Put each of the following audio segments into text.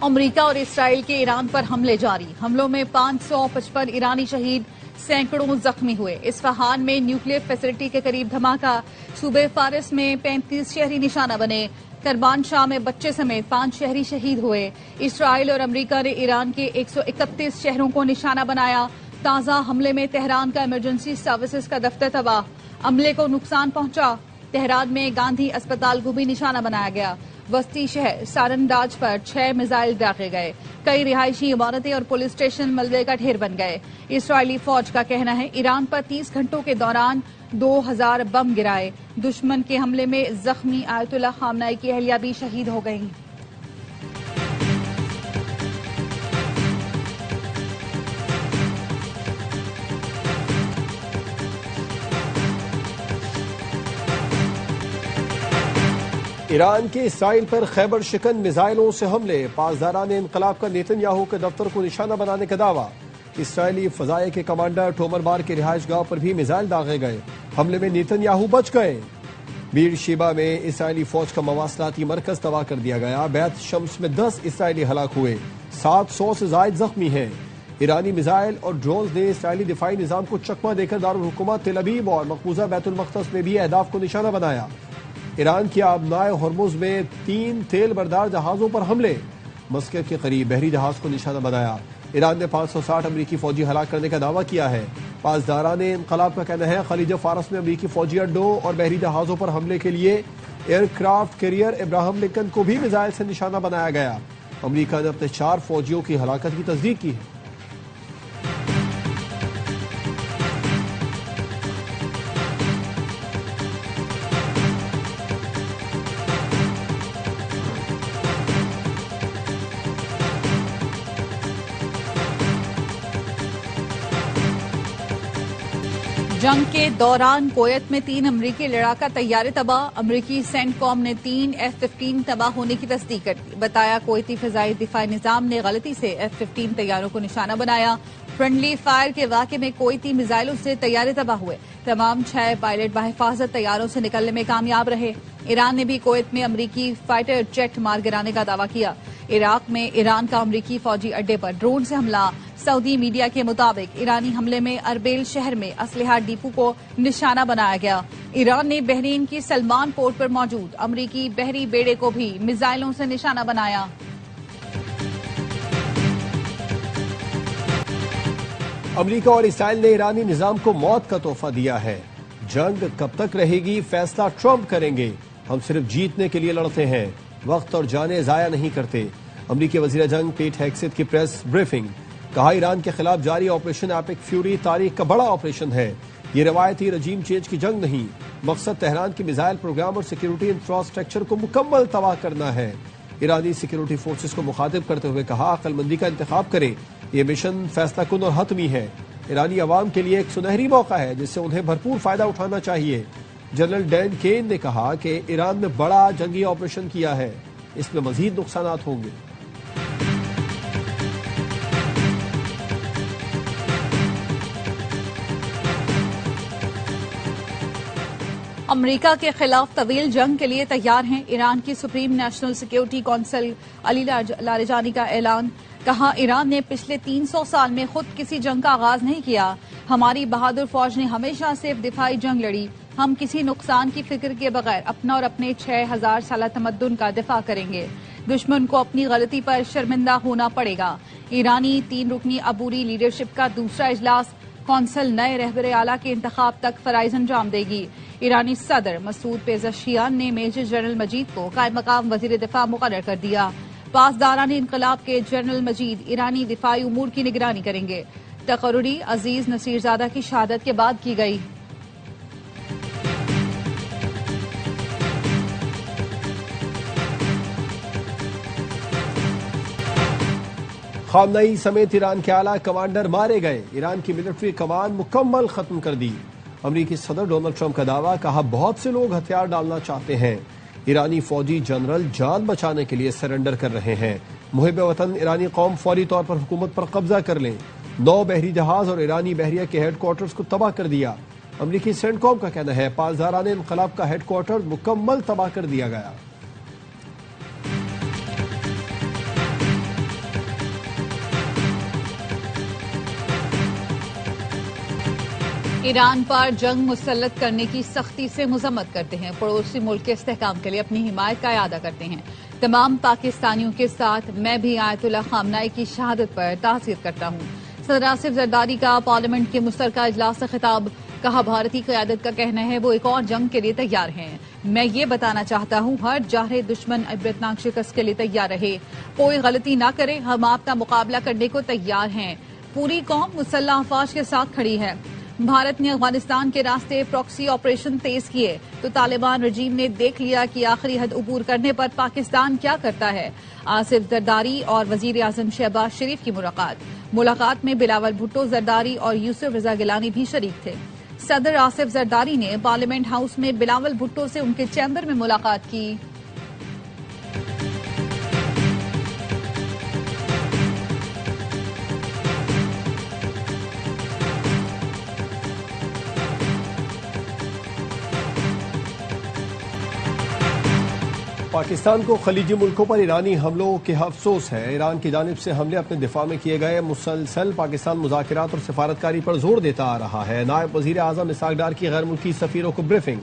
امریکہ اور اسرائیل کے ایران پر حملے جاری، حملوں میں 555 ایرانی شہید، سینکڑوں زخمی ہوئے۔ اصفہان میں نیوکلیئر فیسلٹی کے قریب دھماکہ، صوبے فارس میں 35 شہری نشانہ بنے۔ کرمان شاہ میں بچے سمیت 5 شہری شہید ہوئے۔ اسرائیل اور امریکہ نے ایران کے 131 شہروں کو نشانہ بنایا۔ تازہ حملے میں تہران کا ایمرجنسی سروسز کا دفتر تباہ، عملے کو نقصان پہنچا۔ تہران میں گاندھی اسپتال کو بھی نشانہ بنایا گیا۔ وسطی شہر سارنداج پر 6 میزائل داغے گئے۔ کئی رہائشی عمارتیں اور پولیس اسٹیشن ملبے کا ڈھیر بن گئے۔ اسرائیلی فوج کا کہنا ہے ایران پر 30 گھنٹوں کے دوران 2000 بم گرائے۔ دشمن کے حملے میں زخمی آیت اللہ خامنہ کی اہلیہ بھی شہید ہو گئیں۔ ایران کے اسرائیل پر خیبر شکن میزائلوں سے حملے، پاسداران انقلاب کا نیتن یاہو کے دفتر کو نشانہ بنانے کا دعویٰ۔ اسرائیلی فضائیہ کے کمانڈر ٹومر بار کے رہائش گاہ پر بھی میزائل داغے گئے، حملے میں نیتن یاہو بچ گئے۔ بیر شیبہ میں اسرائیلی فوج کا مواصلاتی مرکز تباہ کر دیا گیا، بیت شمس میں 10 اسرائیلی ہلاک ہوئے، 700 سے زائد زخمی ہیں۔ ایرانی میزائل اور ڈرونز نے اسرائیلی دفاعی نظام کو چکمہ دے کر دارالحکومت تل ابیب اور مقبوضہ بیت المقدس میں بھی اہداف کو نشانہ بنایا۔ ایران کی آبنائے ہرمز میں 3 تیل بردار جہازوں پر حملے، مسقط کے قریب بحری جہاز کو نشانہ بنایا۔ ایران نے 560 امریکی فوجی ہلاک کرنے کا دعویٰ کیا ہے۔ پاسداران انقلاب کا کہنا ہے خلیج فارس میں امریکی فوجی اڈوں اور بحری جہازوں پر حملے کے لیے aircraft carrier Abraham Lincoln کو بھی میزائل سے نشانہ بنایا گیا۔ امریکہ نے اپنے 4 فوجیوں کی ہلاکت کی تصدیق کی ہے۔ جنگ کے دوران کویت میں 3 امریکی لڑاکا طیارے تباہ، امریکی سینٹ کام نے 3 F-15 تباہ ہونے کی تصدیق کر دی۔ بتایا کویتی فضائی دفاعی نظام نے غلطی سے F-15 طیاروں کو نشانہ بنایا۔ فرینڈلی فائر کے واقعے میں کویتی میزائلوں سے طیارے تباہ ہوئے، تمام 6 پائلٹ بحفاظت طیاروں سے نکلنے میں کامیاب رہے۔ ایران نے بھی کویت میں امریکی فائٹر جیٹ مار گرانے کا دعویٰ کیا۔ عراق میں ایران کا امریکی فوجی اڈے پر ڈرون سے حملہ، سعودی میڈیا کے مطابق ایرانی حملے میں اربیل شہر میں اسلحہ ڈیپو کو نشانہ بنایا گیا۔ ایران نے بحرین کی سلمان پورٹ پر موجود امریکی بحری بیڑے کو بھی میزائلوں سے نشانہ بنایا۔ امریکہ اور اسرائیل نے ایرانی نظام کو موت کا تحفہ دیا ہے۔ جنگ کب تک رہے گی فیصلہ ٹرمپ کریں گے، ہم صرف جیتنے کے لیے لڑتے ہیں، وقت اور جانیں ضائع نہیں کرتے۔ امریکی وزیر جنگ پیٹ ہیگسیت کی پریس بریفنگ، کہا ایران کے خلاف جاری آپریشن ایپک فیوری تاریخ کا بڑا آپریشن ہے، یہ روایتی رجیم چینج کی جنگ نہیں، مقصد تہران کی میزائل پروگرام اور سیکیورٹی انفراسٹرکچر کو مکمل تباہ کرنا ہے۔ ایرانی سیکیورٹی فورسز کو مخاطب کرتے ہوئے کہا عقل مندی کا انتخاب کریں، یہ مشن فیصلہ کن اور حتمی ہے، ایرانی عوام کے لیے ایک سنہری موقع ہے جس سے انہیں بھرپور فائدہ اٹھانا چاہیے۔ جنرل ڈین کین نے کہا کہ ایران نے بڑا جنگی آپریشن کیا ہے، اس میں مزید نقصانات ہوں گے۔ امریکہ کے خلاف طویل جنگ کے لیے تیار ہیں، ایران کی سپریم نیشنل سیکیورٹی کونسل علی لاریجانی کا اعلان، کہا ایران نے پچھلے 300 سال میں خود کسی جنگ کا آغاز نہیں کیا، ہماری بہادر فوج نے ہمیشہ صرف دفاعی جنگ لڑی، ہم کسی نقصان کی فکر کے بغیر اپنا اور اپنے 6000 سالہ تمدن کا دفاع کریں گے، دشمن کو اپنی غلطی پر شرمندہ ہونا پڑے گا۔ ایرانی 3 رکنی عبوری لیڈرشپ کا دوسرا اجلاس، کونسل نئے رہبر اعلیٰ کے انتخاب تک فرائض انجام دے گی۔ ایرانی صدر مسعود پیزشکیان نے میجر جنرل مجید کو قائم مقام وزیر دفاع مقرر کر دیا۔ پاسداران انقلاب کے جنرل مجید ایرانی دفاعی امور کی نگرانی کریں گے۔ تقرری عزیز نصیرزادہ کی شہادت کے بعد کی گئی۔ خامنئی سمیت ایران کے اعلیٰ کمانڈر مارے گئے، ایران کی ملٹری کمان مکمل ختم کر دی۔ امریکی صدر ڈونلڈ ٹرمپ کا دعویٰ، کہا بہت سے لوگ ہتھیار ڈالنا چاہتے ہیں، ایرانی فوجی جنرل جان بچانے کے لیے سرنڈر کر رہے ہیں، محب وطن ایرانی قوم فوری طور پر حکومت پر قبضہ کر لیں۔ 9 بحری جہاز اور ایرانی بحریہ کے ہیڈ کوارٹرز کو تباہ کر دیا۔ امریکی سینٹ کام کا کہنا ہے پاسداران انقلاب کا ہیڈ کوارٹر مکمل تباہ کر دیا گیا۔ ایران پر جنگ مسلط کرنے کی سختی سے مذمت کرتے ہیں، پڑوسی ملک کے استحکام کے لیے اپنی حمایت کا اعادہ کرتے ہیں۔ تمام پاکستانیوں کے ساتھ میں بھی آیت اللہ خامنہ ای کی شہادت پر تعزیت کرتا ہوں۔ صدر آصف زرداری کا پارلیمنٹ کے مشترکہ اجلاس سے خطاب، کہا بھارتی قیادت کا کہنا ہے وہ ایک اور جنگ کے لیے تیار ہیں۔ میں یہ بتانا چاہتا ہوں ہر جارح دشمن عبرتناک شکست کے لیے تیار رہے، کوئی غلطی نہ کرے، ہم آپ کا مقابلہ کرنے کو تیار ہیں۔ پوری قوم مسلح افواج کے ساتھ کھڑی ہے۔ بھارت نے افغانستان کے راستے پراکسی آپریشن تیز کیے تو طالبان رجیم نے دیکھ لیا کہ آخری حد عبور کرنے پر پاکستان کیا کرتا ہے۔ آصف زرداری اور وزیر اعظم شہباز شریف کی ملاقات میں بلاول بھٹو زرداری اور یوسف رضا گیلانی بھی شریک تھے۔ صدر آصف زرداری نے پارلیمنٹ ہاؤس میں بلاول بھٹو سے ان کے چیمبر میں ملاقات کی۔ پاکستان کو خلیجی ملکوں پر ایرانی حملوں کے افسوس ہے۔ ایران کی جانب سے حملے اپنے دفاع میں کیے گئے، مسلسل پاکستان مذاکرات اور سفارتکاری پر زور دیتا آ رہا ہے۔ نائب وزیر اعظم اسحاق ڈار کی غیر ملکی سفیروں کو بریفنگ،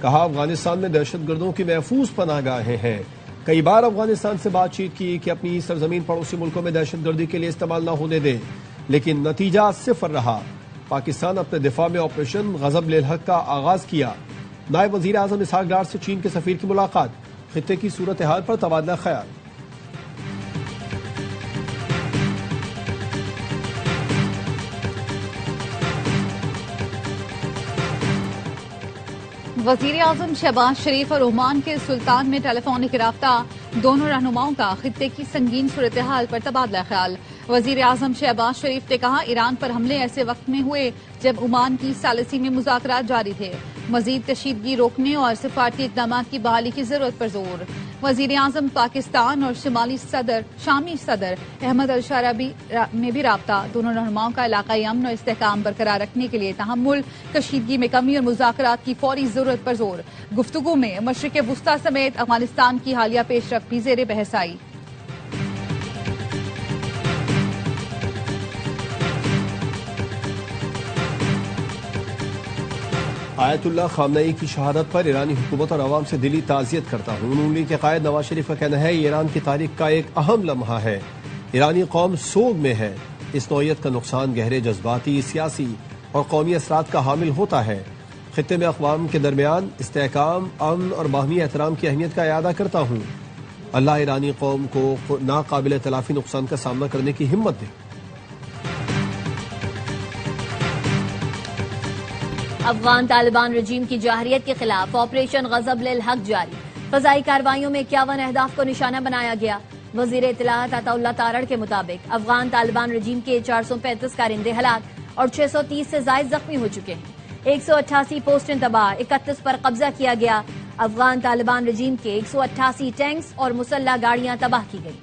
کہا افغانستان میں دہشت گردوں کی محفوظ پناہ گاہیں ہیں۔ کئی بار افغانستان سے بات چیت کی کہ اپنی سرزمین پڑوسی ملکوں میں دہشت گردی کے لیے استعمال نہ ہونے دے، لیکن نتیجہ صفر رہا۔ پاکستان اپنے دفاع میں آپریشن غضب للحق کا آغاز کیا۔ نائب وزیر اعظم اسحاق ڈار سے چین کے سفیر کی ملاقات، خطے کی صورتحال پر تبادلہ خیال۔ وزیر اعظم شہباز شریف اور عمان کے سلطان میں ٹیلی فونک رابطہ، دونوں رہنماؤں کا خطے کی سنگین صورتحال پر تبادلہ خیال۔ وزیر اعظم شہباز شریف نے کہا ایران پر حملے ایسے وقت میں ہوئے جب عمان کی ثالثی میں مذاکرات جاری تھے، مزید کشیدگی روکنے اور سفارتی اقدامات کی بحالی کی ضرورت پر زور۔ وزیر اعظم پاکستان اور شامی صدر احمد الشارابی میں بھی رابطہ، دونوں رہنماؤں کا علاقائی امن اور استحکام برقرار رکھنے کے لیے تحمل، کشیدگی میں کمی اور مذاکرات کی فوری ضرورت پر زور۔ گفتگو میں مشرق وسطی سمیت افغانستان کی حالیہ پیش رفت بھی زیر بحث آئی۔ آیت اللہ خامنہ ای کی شہادت پر ایرانی حکومت اور عوام سے دلی تعزیت کرتا ہوں۔ نون لیگ کے قائد نواز شریف کا کہنا ہے یہ ایران کی تاریخ کا ایک اہم لمحہ ہے۔ ایرانی قوم سوگ میں ہے۔ اس نوعیت کا نقصان گہرے جذباتی، سیاسی اور قومی اثرات کا حامل ہوتا ہے۔ خطے میں اقوام کے درمیان استحکام، امن اور باہمی احترام کی اہمیت کا اعادہ کرتا ہوں۔ اللہ ایرانی قوم کو ناقابل تلافی نقصان کا سامنا کرنے کی ہمت دے۔ افغان طالبان رجیم کی جارحیت کے خلاف آپریشن غضب للحق جاری، فضائی کارروائیوں میں 51 اہداف کو نشانہ بنایا گیا۔ وزیر اطلاعات عطا اللہ تارڑ کے مطابق افغان طالبان رجیم کے 435 کارندے ہلاک اور 630 سے زائد زخمی ہو چکے ہیں۔ 188 پوسٹیں تباہ، 31 پر قبضہ کیا گیا۔ افغان طالبان رجیم کے 188 ٹینکس اور مسلح گاڑیاں تباہ کی گئی۔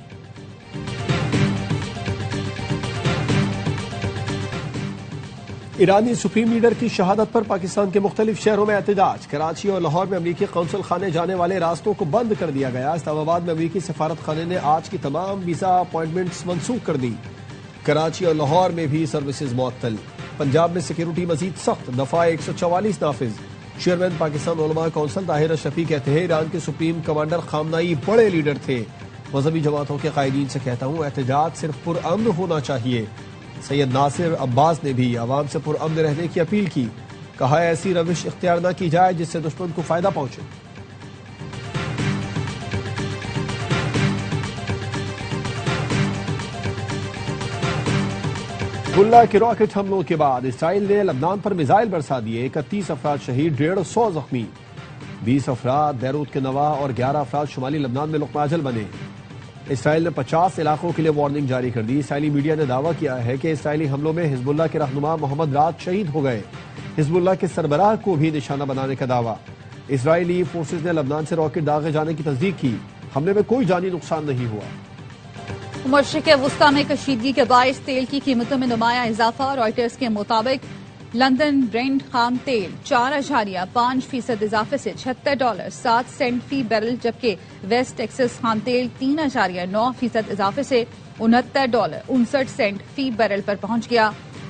ایرانی سپریم لیڈر کی شہادت پر پاکستان کے مختلف شہروں میں احتجاج، کراچی اور لاہور میں امریکی قونصل خانے جانے والے راستوں کو بند کر دیا گیا۔ اسلام آباد میں امریکی سفارت خانے نے آج کی تمام ویزا اپائنٹمنٹس منسوخ کر دی۔ کراچی اور لاہور میں بھی سروسز معطل۔ پنجاب میں سیکیورٹی مزید سخت، دفعہ 144 نافذ۔ چیئرمین پاکستان علماء کونسل طاہر اشرفی کہتے ہیں ایران کے سپریم کمانڈر خامنہ ای بڑے لیڈر تھے۔ مذہبی جماعتوں کے قائدین سے کہتا ہوں احتجاج صرف پرامن ہونا چاہیے۔ سید ناصر عباس نے بھی عوام سے پرامن رہنے کی اپیل کی، کہا ایسی روش اختیار نہ کی جائے جس سے دشمن کو فائدہ پہنچے۔ حزب اللہ کے راکٹ حملوں کے بعد اسرائیل نے لبنان پر میزائل برسا دیے، 31 افراد شہید، 150 زخمی، 20 افراد بیروت کے نواح اور 11 افراد شمالی لبنان میں لقمہ اجل بنے۔ اسرائیل نے 50 علاقوں کے لیے وارننگ جاری کر دی۔ اسرائیلی میڈیا نے دعویٰ کیا ہے کہ اسرائیلی حملوں میں حزب اللہ کے رہنما محمد رات شہید ہو گئے۔ حزب اللہ کے سربراہ کو بھی نشانہ بنانے کا دعویٰ۔ اسرائیلی فورسز نے لبنان سے راکٹ داغے جانے کی تصدیق کی۔ حملے میں کوئی جانی نقصان نہیں ہوا۔ مشرق وسطی میں کشیدگی کے باعث تیل کی قیمتوں میں نمایاں اضافہ، رائٹرز کے مطابق لندن برینٹ خام تیل 4.5% اضافے سے $76.07 فی بیرل، جبکہ ویسٹ ٹیکسس خام تیل 3.9% اضافے سے $69.59 فی بیرل پر پہنچ گیا۔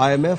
IMF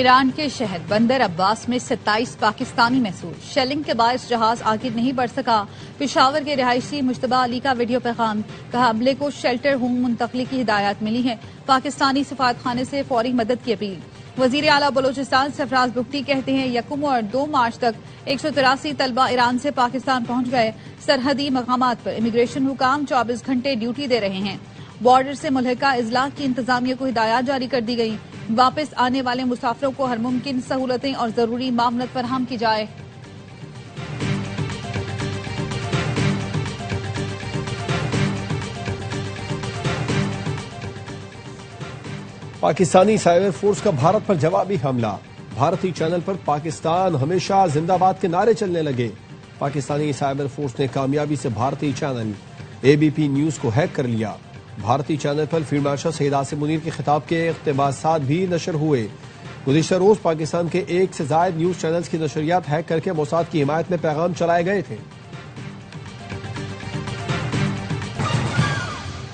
ایران کے شہر بندر عباس میں 27 پاکستانی محصول شیلنگ کے باعث جہاز آگے نہیں بڑھ سکا۔ پشاور کے رہائشی مشتبہ علی کا ویڈیو پیغام، کہا حملے کو شیلٹر ہوم منتقلی کی ہدایات ملی ہیں، پاکستانی سفارت خانے سے فوری مدد کی اپیل۔ وزیر اعلیٰ بلوچستان سرفراز بگٹی کہتے ہیں 1 اور 2 مارچ تک 183 طلبہ ایران سے پاکستان پہنچ گئے۔ سرحدی مقامات پر امیگریشن حکام 24 گھنٹے ڈیوٹی دے رہے ہیں۔ بارڈر سے ملحقہ اضلاع کی انتظامیہ کو ہدایات جاری کر دی گئی، واپس آنے والے مسافروں کو ہر ممکن سہولتیں اور ضروری معاونت فراہم کی جائے۔ پاکستانی سائبر فورس کا بھارت پر جوابی حملہ، بھارتی چینل پر پاکستان ہمیشہ زندہ باد کے نعرے چلنے لگے۔ پاکستانی سائبر فورس نے کامیابی سے بھارتی چینل ABP نیوز کو ہیک کر لیا۔ بھارتی چینل پر فیلڈ مارشل سید عاصم منیر کے خطاب کے اقتباسات بھی نشر ہوئے۔ گزشتہ روز پاکستان کے 1 سے زائد نیوز چینلز کی نشریات ہیک کر کے موساد کی حمایت میں پیغام چلائے گئے تھے۔